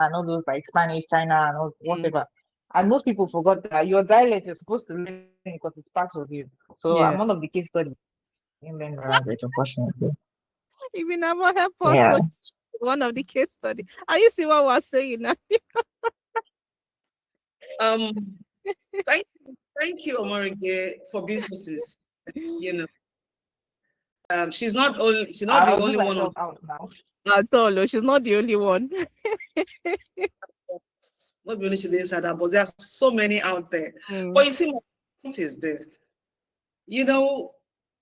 and all those like Spanish, China, and all, Mm. whatever. And most people forgot that your dialect is supposed to learn it because it's part of you. So I'm Yeah. one of the case studies in learning the language, unfortunately. Even never help us. Yeah. So one of the case study. Are you see what we're saying now? Um, thank you, Omorige, for businesses. You know, she's not the I'll do only one on myself out now. At all. Oh, she's not the only one. not the only she didn't say that, but there are so many out there. But Mm. you see, my point is this. You know,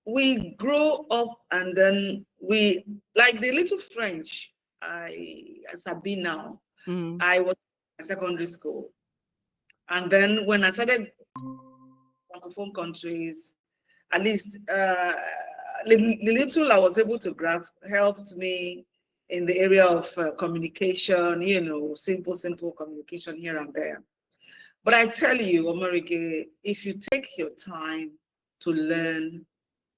we grow up and then we like the little French. As I be now, Mm. I was in secondary school, and then when I started francophone countries, at least the little I was able to grasp helped me in the area of communication. You know, simple communication here and there. But I tell you, Omarike, if you take your time to learn,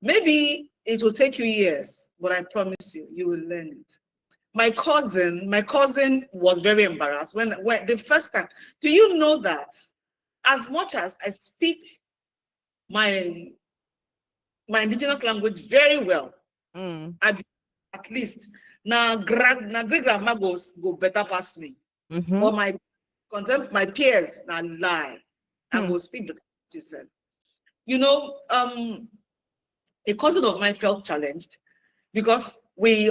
maybe it will take you years, but I promise you, you will learn it. My cousin was very embarrassed when the first time. Do you know that as much as I speak my my indigenous language very well, Mm. I at least now great grandma go better pass me, Mm-hmm. but my peers now lie. I Hmm. go speak the you said. You know, a cousin of mine felt challenged because we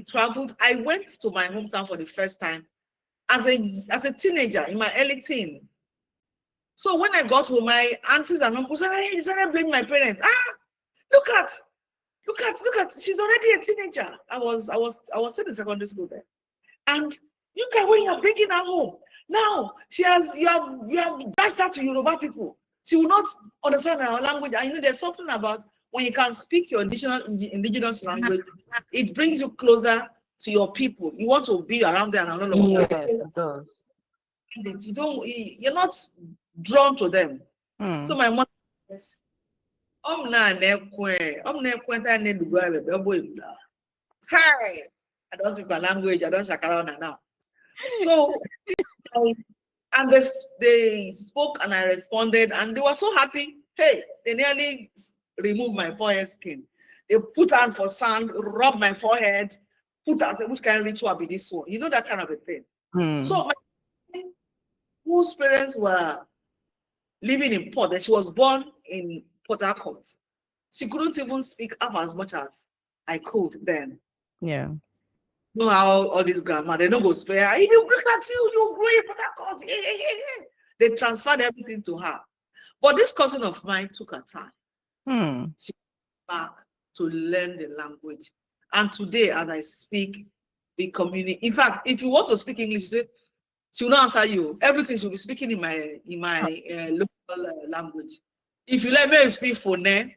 traveled. I went to my hometown for the first time as a teenager in my early teens. So when I got home, my aunties and uncles said, "Hey, started blaming my parents. Ah, look at, look at. She's already a teenager." I was still in secondary school then, and look at when you're bringing her home. Now you have dashed her to Yoruba people. She will not understand our language. And there's something about when you can speak your indigenous language, it brings you closer to your people. You want to be around them and all of that. Yes, So it does. you're not drawn to them. So Hmm. my mother says, "Om na ne lugwa bebe obo ibla." Hi, I don't speak my language. I don't shakara on now. So I, and they spoke and I responded, and they were so happy. Hey, they nearly removed my forehead skin. They put on for sand, rub my forehead, put and say, which kind of ritual be this one? You know, that kind of a thing. Hmm. So my friend, whose parents were living in Port, and she was born in Port Harcourt. She couldn't even speak up as much as I could then. Yeah. You know how all this grammar, they don't go spare. If you look at you, you grow in Port Harcourt. Yeah, yeah, yeah, yeah. They transferred everything to her. But this cousin of mine took her time. Hmm. She went back to learn the language. And today, as I speak, we communicate. In fact, if you want to speak English, she will not answer you. Everything she'll be speaking in my local language. If you let me speak for to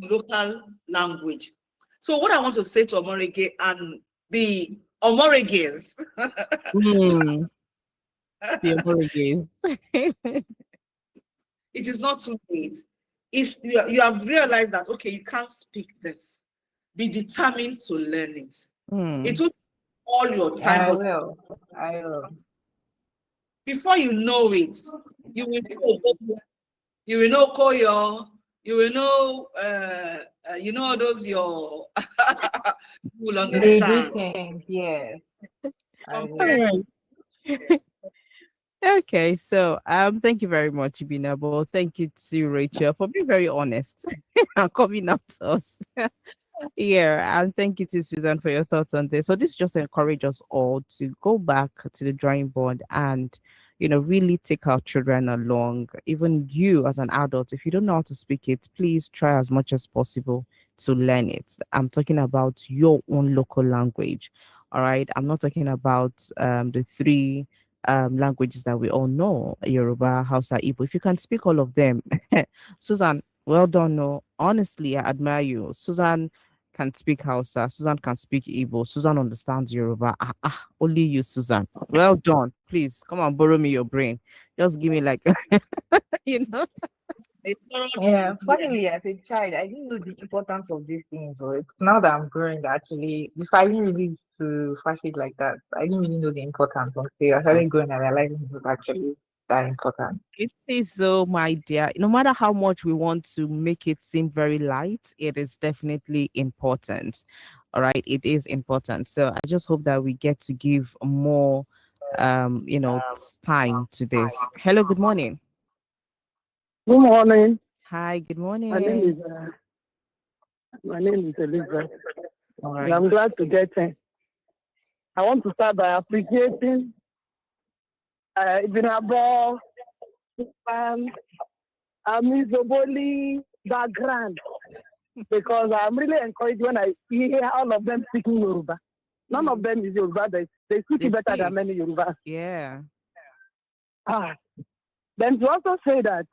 local language. So what I want to say to Omorige and the Omoriges, Hmm. The apologies. it is not too late. If you have realized that, okay, you can't speak this, be determined to learn it. It Hmm. will take all your time, I but will. I will. before you know it, you will know, you will know Koyo, you will know, those your, you will The understand. greetings, yes, I All Compare. will. right. Okay, so thank you very much, Ibinabo. Thank you to Rachel for being very honest and coming out to us. Yeah, and thank you to Susan for your thoughts on this. So this just encourage us all to go back to the drawing board and really take our children along. Even you as an adult, if you don't know how to speak it, please try as much as possible to learn it. I'm talking about your own local language. All right. I'm not talking about the three languages that we all know, Yoruba, Hausa, Igbo. If you can speak all of them, Susan, well done. No, honestly, I admire you. Susan can speak Hausa. Susan can speak Igbo. Susan understands Yoruba. Only you, Susan. Well done. Please come and borrow me your brain. Just give me like, you know. A thorough Yeah, yeah. funnily, as a child, I didn't know the importance of these things. So it's now that I'm growing that actually, before I didn't really to flash it like that. I didn't really know the importance until I started growing and realizing it was actually that important. It is so, my dear. No matter how much we want to make it seem very light, it is definitely important. All right, it is important. So I just hope that we get to give more, time to this. Hello, good morning. Good morning. Hi, good My name is morning. my name is Elizabeth, All and right. I'm glad to get in. I want to start by appreciating Ibinabo, um, Amizoboli background because I'm really encouraged when I hear all of them speaking Yoruba. None of them is Yoruba. They speak They it better than speak. many Yoruba. Yeah. Ah. Then to also say that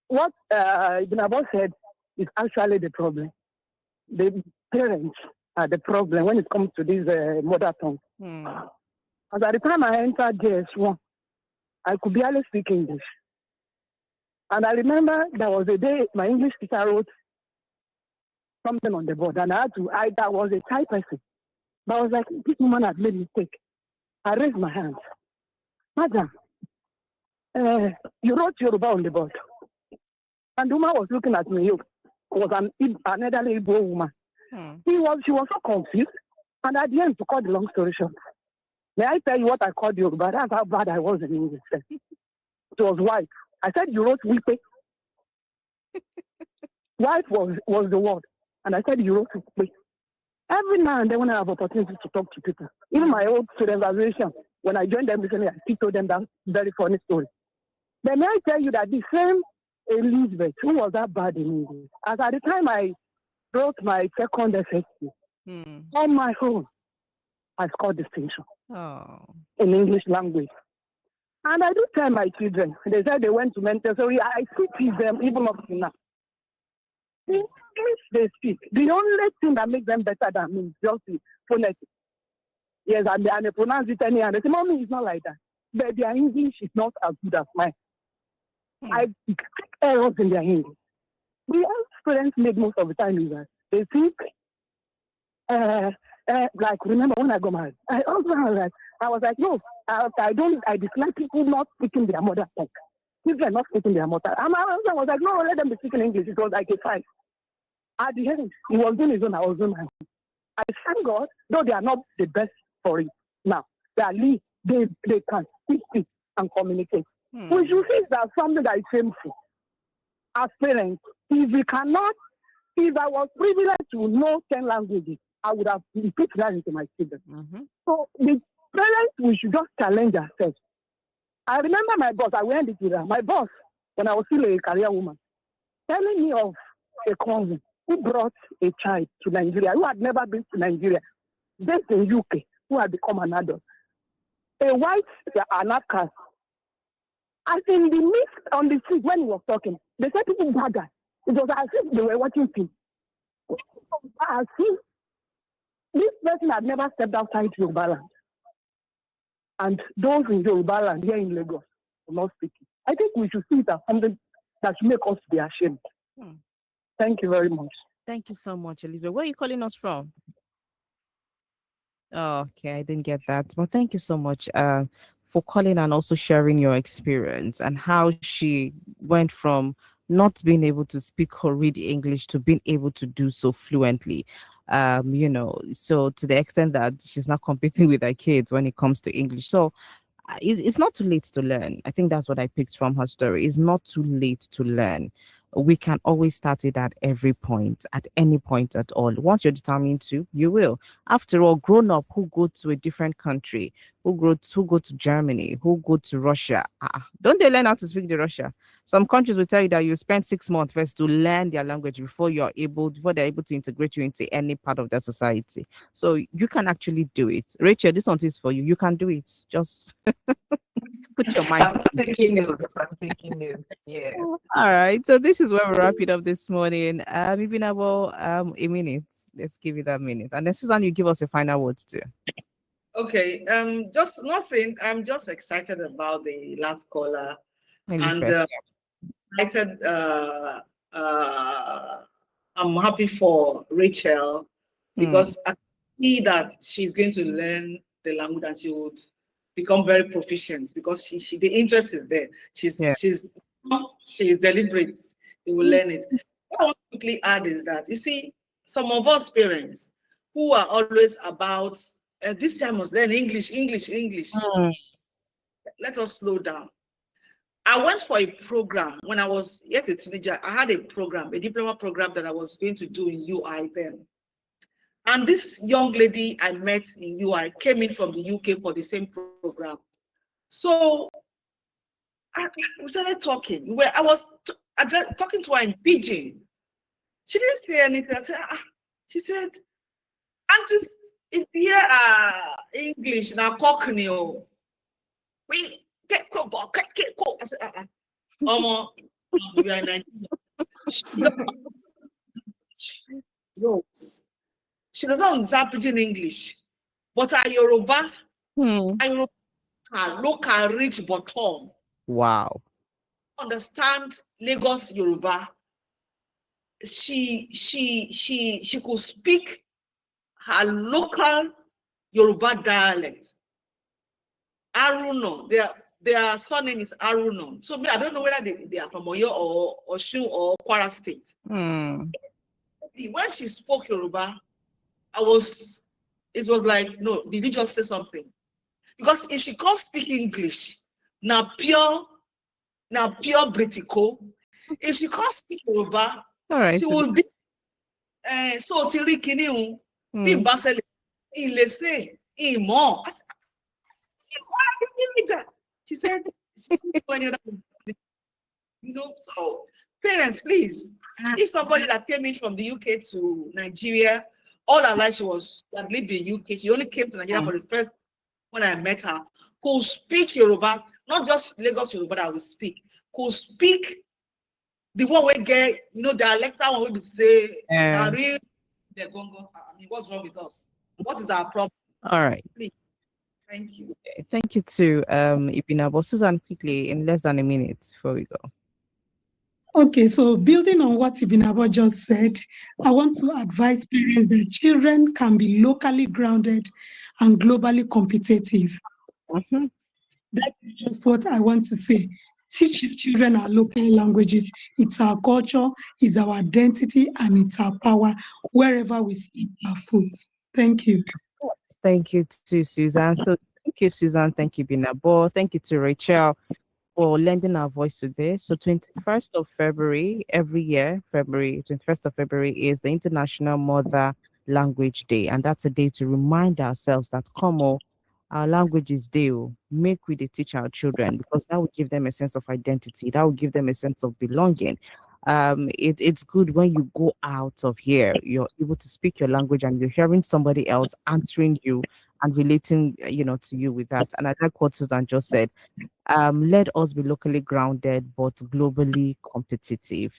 what Ibinabo said is actually the problem. The parents are the problem when it comes to this mother tongue. Hmm. As at the time I entered JS1, I could barely speak English. And I remember there was a day my English teacher wrote something on the board, and I was a shy person. But I was like, this woman has made a mistake. I raised my hand. Madam, you wrote Yoruba on the board. And the woman was looking at me. It was an elderly Igbo woman. Hmm. She was so confused. And at the end, to cut the long story short, may I tell you what I called Yoruba? That's how bad I was in English. It was white. I said you wrote Wipe. White was the word. And I said you wrote Wipe. Every now and then when I have opportunity to talk to people, even my old student association, when I joined them recently, I still told them that very funny story. Then may I tell you that the same Elizabeth, who was that bad in English, as at the time I wrote my second SSC, Hmm. on my own, I scored distinction Oh. in English language. And I do tell my children, they said they went to Montessori, I still teach them even up to now. The English they speak, the only thing that makes them better than me is just the phonetics. Yes, and they pronounce it anyhow. They say, Mommy, it's not like that. But their English is not as good as mine. Hmm. I pick errors in their English. The students make most of the time is that they think, like, remember when I got married, I was like, no, I dislike people not speaking their mother tongue. People are not speaking their mother. And my husband was like, no, let them be speaking English. It was like a fight. At the end, he was doing his own, I was doing mine. I thank God, though they are not the best for it now. They are least, they can speak it and communicate. Hmm. We should see that something that is shameful. As parents, if I was privileged to know 10 languages, I would have put that into my children. Mm-hmm. So the parents, we should just challenge ourselves. I remember my boss, I went into that. My boss, when I was still a career woman, telling me of a cousin who brought a child to Nigeria, who had never been to Nigeria, based in UK, who had become an adult. A white, an outcast. As in the mix on the street when he was talking, they said people gathered. It was as if they were watching film. As if this person had never stepped outside Yoruba land. And those in Yoruba land here in Lagos were not speaking. I think we should see it as something that should make us be ashamed. Hmm. Thank you very much. Thank you so much, Elizabeth. Where are you calling us from? Oh, okay, I didn't get that. But thank you so much for calling and also sharing your experience and how she went from not being able to speak or read English to being able to do so fluently. So to the extent that she's not competing with her kids when it comes to English. So it's not too late to learn. I think that's what I picked from her story. It's not too late to learn. We can always start it at every point, at any point at all. Once you're determined to, you will. After all, grown up who go to a different country, who go to Germany, who go to Russia, don't they learn how to speak the Russia? Some countries will tell you that you spend 6 months first to learn their language before they're able to integrate you into any part of their society. So you can actually do it. Rachel, this one is for you. You can do it. Just put your mind I'm to it. taking notes. I'm taking notes. Yeah. All right. So this is where we wrap it up this morning. We've been about a minute. Let's give it that minute. And then Susan, you give us your final words too. Okay, just nothing. I'm just excited about the last caller, and Elizabeth. excited. I'm happy for Rachel because I see that she's going to learn the language and she would become very proficient because the interest is there. She's deliberate. She will learn it. What I want to quickly add is that you see, some of us parents who are always about this child must learn English. Let us slow down. I went for a program when I was yet a teenager. I had a program, a diploma program that I was going to do in UI then. And this young lady I met in UI came in from the UK for the same program. So we started talking. I was talking to her in pidgin. She didn't say anything. I said, She said, Auntie, if you hear English, now Cockney, we get cool. I said, we are in Nigeria. She does not understand pidgin English, but her Yoruba, her local rich bottom. Wow. Understand Lagos Yoruba. She could speak her local Yoruba dialect. Aruno, their surname is Aruno. So I don't know whether they are from Oyo or Osun or Kwara State. When she spoke Yoruba, it was like, no, did you just say something? Because if she can't speak English, now pure Britico. If she can't speak Yoruba, she will be so Tirikini, Basel, Ilese, Imo. She said, so parents, please, if somebody that came in from the UK to Nigeria, all her life she had lived in UK, she only came to Nigeria for the first when I met her, could speak Yoruba, not just Lagos Yoruba that I will speak, could speak the one we get, dialectal one we say, what's wrong with us? What is our problem? All right. Please. Thank you. Thank you to Ibinabo. Susan, quickly, in less than a minute before we go. Okay, so building on what Ibinabo just said, I want to advise parents that children can be locally grounded and globally competitive. That is just what I want to say. Teach your children our local languages. It's our culture, it's our identity, and it's our power wherever we see our foot. Thank you. Thank you to Susan. So thank you, Susan. Thank you, Binabo. Thank you to Rachel for lending our voice today. So 21st of February, every year, 21st of February is the International Mother Language Day. And that's a day to remind ourselves that our language is there. Make we teach our children, because that will give them a sense of identity. That will give them a sense of belonging. It's good when you go out of here, you're able to speak your language and you're hearing somebody else answering you and relating, to you with that. And I like what Susan just said. Let us be locally grounded but globally competitive,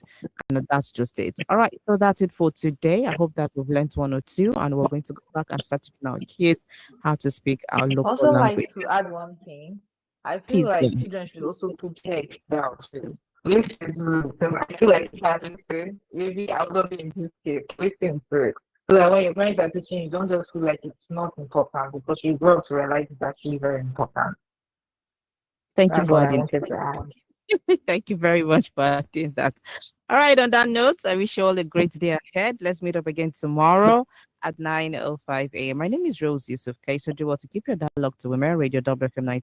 and that's just it. All right, so that's it for today. I hope that we've learned one or two, and we're going to go back and start teaching our kids how to speak our local Also, language. like to add one thing, I feel Please, like children should also put text down too. Listen to, because I feel like if I listen, maybe I would not be in this case. Listen to it. So that when your parents are teaching, you don't just feel like it's not important, because you grow up to realize it's actually very important. Thank you That's for what I adding. wanted to add. Thank you very much for adding that. All right, on that note, I wish you all a great day ahead. Let's meet up again tomorrow at 9:05 a.m. My name is Rose Yusuf. So do what to keep your dialogue to Women Radio WFM